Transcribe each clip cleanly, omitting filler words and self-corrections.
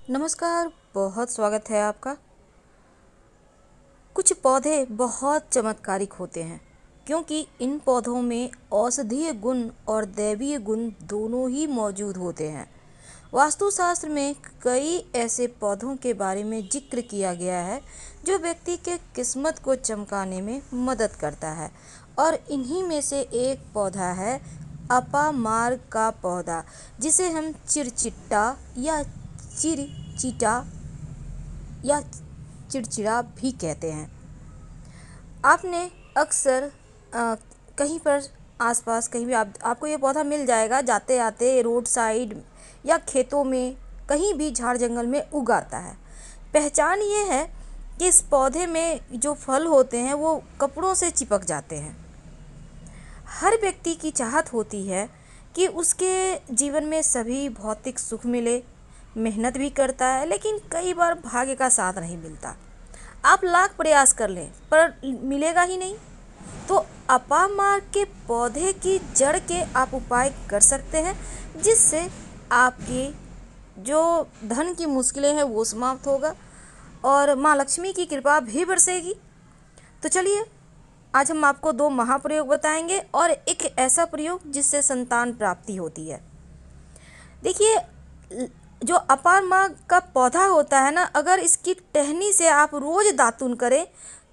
नमस्कार, बहुत स्वागत है आपका। कुछ पौधे बहुत चमत्कारिक होते हैं क्योंकि इन पौधों में औषधीय गुण और दैवीय गुण दोनों ही मौजूद होते हैं। वास्तुशास्त्र में कई ऐसे पौधों के बारे में जिक्र किया गया है जो व्यक्ति के किस्मत को चमकाने में मदद करता है और इन्हीं में से एक पौधा है अपामार्ग का पौधा, जिसे हम चिरचिट्टा या चिरचिटा या चिड़चिड़ा भी कहते हैं। आपने अक्सर कहीं पर आसपास कहीं भी आपको ये पौधा मिल जाएगा, जाते आते रोड साइड या खेतों में कहीं भी झाड़ जंगल में उगाता है। पहचान ये है कि इस पौधे में जो फल होते हैं वो कपड़ों से चिपक जाते हैं। हर व्यक्ति की चाहत होती है कि उसके जीवन में सभी भौतिक सुख मिले, मेहनत भी करता है, लेकिन कई बार भाग्य का साथ नहीं मिलता। आप लाख प्रयास कर लें पर मिलेगा ही नहीं। तो अपामार्ग के पौधे की जड़ के आप उपाय कर सकते हैं, जिससे आपकी जो धन की मुश्किलें हैं वो समाप्त होगा और माँ लक्ष्मी की कृपा भी बरसेगी। तो चलिए, आज हम आपको 2 महाप्रयोग बताएंगे और एक ऐसा प्रयोग जिससे संतान प्राप्ति होती है। देखिए, जो अपामार्ग का पौधा होता है ना, अगर इसकी टहनी से आप रोज दातुन करें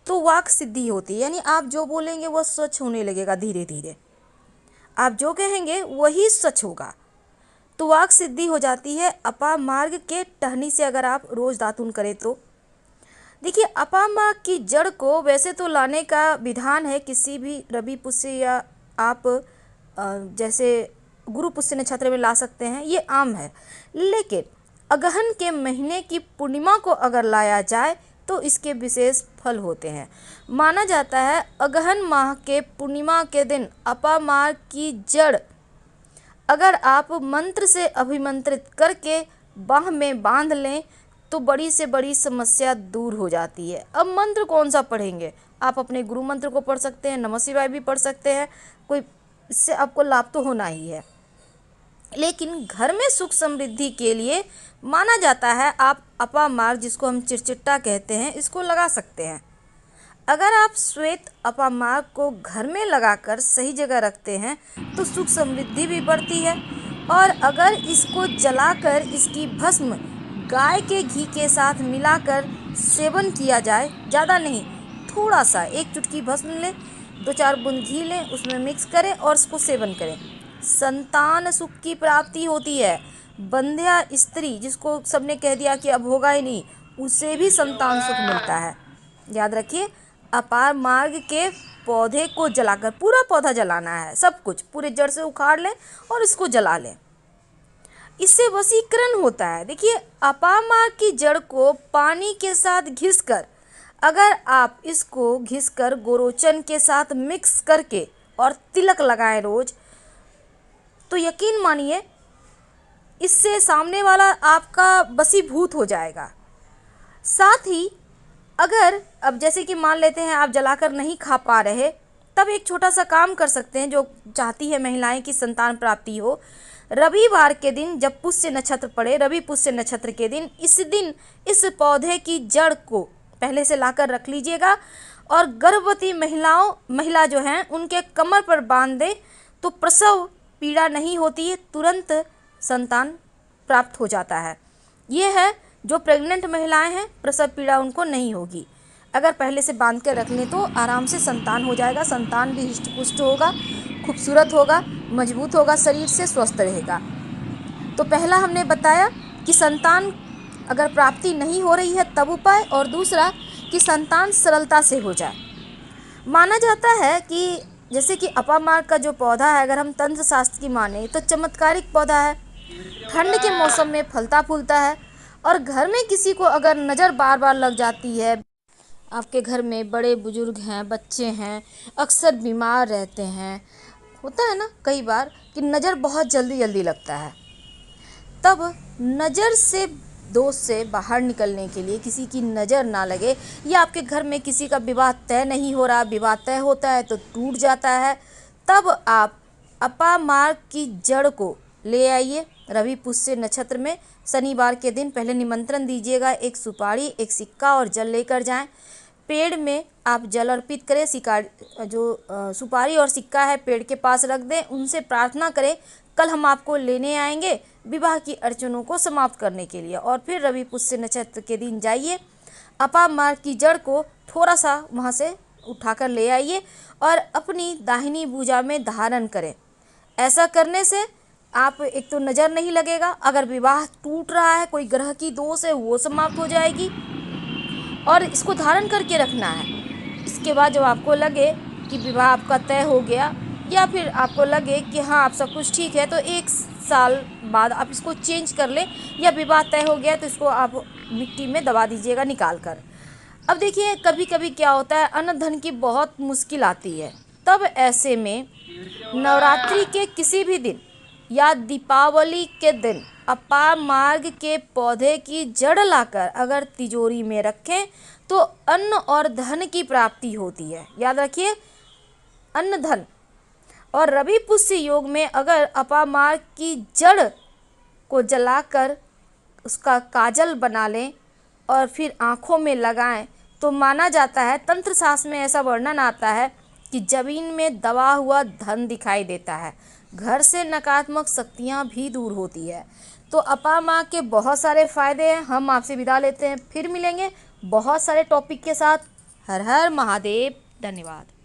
तो वाक सिद्धि होती है। यानी आप जो बोलेंगे वो सच होने लगेगा। धीरे धीरे आप जो कहेंगे वही सच होगा। तो वाक सिद्धि हो जाती है अपामार्ग के टहनी से अगर आप रोज दातुन करें तो। देखिए, अपामार्ग की जड़ को वैसे तो लाने का विधान है किसी भी रवि पुष्य या आप जैसे गुरु पुष्य नक्षत्र में ला सकते हैं, ये आम है। लेकिन अगहन के महीने की पूर्णिमा को अगर लाया जाए तो इसके विशेष फल होते हैं। माना जाता है अगहन माह के पूर्णिमा के दिन अपामार्ग की जड़ अगर आप मंत्र से अभिमंत्रित करके बाह में बांध लें तो बड़ी से बड़ी समस्या दूर हो जाती है। अब मंत्र कौन सा पढ़ेंगे? आप अपने गुरु मंत्र को पढ़ सकते हैं, नमः शिवाय भी पढ़ सकते हैं, कोई इससे आपको लाभ तो होना ही है। लेकिन घर में सुख समृद्धि के लिए माना जाता है आप अपामार्ग, जिसको हम चिरचिट्टा कहते हैं, इसको लगा सकते हैं। अगर आप श्वेत अपामार्ग को घर में लगाकर सही जगह रखते हैं तो सुख समृद्धि भी बढ़ती है। और अगर इसको जलाकर इसकी भस्म गाय के घी के साथ मिलाकर सेवन किया जाए, ज़्यादा नहीं, थोड़ा सा 1 चुटकी भस्म लें, 2-4 बूंद घी लें, उसमें मिक्स करें और उसको सेवन करें, संतान सुख की प्राप्ति होती है। बंध्या स्त्री जिसको सबने कह दिया कि अब होगा ही नहीं, उसे भी संतान सुख मिलता है। याद रखिए, अपामार्ग के पौधे को जलाकर, पूरा पौधा जलाना है, सब कुछ पूरे जड़ से उखाड़ लें और इसको जला लें, इससे वशीकरण होता है। देखिए, अपामार्ग की जड़ को पानी के साथ घिसकर, अगर आप इसको घिसकर गोरोचन के साथ मिक्स करके और तिलक लगाएं रोज, तो यकीन मानिए इससे सामने वाला आपका वशीभूत हो जाएगा। साथ ही अगर अब जैसे कि मान लेते हैं आप जलाकर नहीं खा पा रहे, तब एक छोटा सा काम कर सकते हैं जो चाहती है महिलाएं कि संतान प्राप्ति हो। रविवार के दिन जब पुष्य नक्षत्र पड़े, रवि पुष्य नक्षत्र के दिन, इस दिन इस पौधे की जड़ को पहले से लाकर रख लीजिएगा और गर्भवती महिला जो हैं उनके कमर पर बांध दें तो प्रसव पीड़ा नहीं होती है, तुरंत संतान प्राप्त हो जाता है। ये है जो प्रेग्नेंट महिलाएं हैं, प्रसव पीड़ा उनको नहीं होगी। अगर पहले से बांध के रख लें तो आराम से संतान हो जाएगा। संतान भी हृष्ट पुष्ट होगा, खूबसूरत होगा, मजबूत होगा, शरीर से स्वस्थ रहेगा। तो पहला हमने बताया कि संतान अगर प्राप्ति नहीं हो रही है तब उपाय, और दूसरा कि संतान सरलता से हो जाए। माना जाता है कि जैसे कि अपामार्ग का जो पौधा है, अगर हम तंत्र शास्त्र की माने तो चमत्कारिक पौधा है। ठंड के मौसम में फलता फूलता है और घर में किसी को अगर नज़र बार बार लग जाती है, आपके घर में बड़े बुजुर्ग हैं, बच्चे हैं, अक्सर बीमार रहते हैं, होता है ना कई बार कि नज़र बहुत जल्दी जल्दी लगता है, तब नज़र से दोष से बाहर निकलने के लिए, किसी की नज़र ना लगे, या आपके घर में किसी का विवाह तय नहीं हो रहा, विवाह तय होता है तो टूट जाता है, तब आप अपामार्ग की जड़ को ले आइए। रवि पुष्य नक्षत्र में शनिवार के दिन पहले निमंत्रण दीजिएगा, एक सुपारी, एक सिक्का और जल लेकर जाएं। पेड़ में आप जल अर्पित करें, सुपारी और सिक्का है पेड़ के पास रख दें, उनसे प्रार्थना करें कल हम आपको लेने आएंगे विवाह की अड़चनों को समाप्त करने के लिए। और फिर रवि पुष्य नक्षत्र के दिन जाइए, अपार मार्ग की जड़ को थोड़ा सा वहाँ से उठाकर ले आइए और अपनी दाहिनी भुजा में धारण करें। ऐसा करने से आप एक तो नज़र नहीं लगेगा, अगर विवाह टूट रहा है, कोई ग्रह की दोष है, वो समाप्त हो जाएगी। और इसको धारण करके रखना है। इसके बाद जब आपको लगे कि विवाह आपका तय हो गया या फिर आपको लगे कि हाँ आप सब कुछ ठीक है, तो 1 साल बाद आप इसको चेंज कर ले, या विवाह तय हो गया तो इसको आप मिट्टी में दबा दीजिएगा निकाल कर। अब देखिए कभी कभी क्या होता है, अन्न धन की बहुत मुश्किल आती है, तब ऐसे में नवरात्रि के किसी भी दिन या दीपावली के दिन अपार मार्ग के पौधे की जड़ लाकर अगर तिजोरी में रखें तो अन्न और धन की प्राप्ति होती है। याद रखिए, अन्न धन। और रवि पुष्य योग में अगर अपार मार्ग की जड़ को जलाकर उसका काजल बना लें और फिर आँखों में लगाएं तो माना जाता है, तंत्र शास्त्र में ऐसा वर्णन आता है कि जमीन में दबा हुआ धन दिखाई देता है, घर से नकारात्मक शक्तियाँ भी दूर होती है। तो अपार मार्ग के बहुत सारे फ़ायदे हैं। हम आपसे विदा लेते हैं, फिर मिलेंगे बहुत सारे टॉपिक के साथ। हर हर महादेव। धन्यवाद।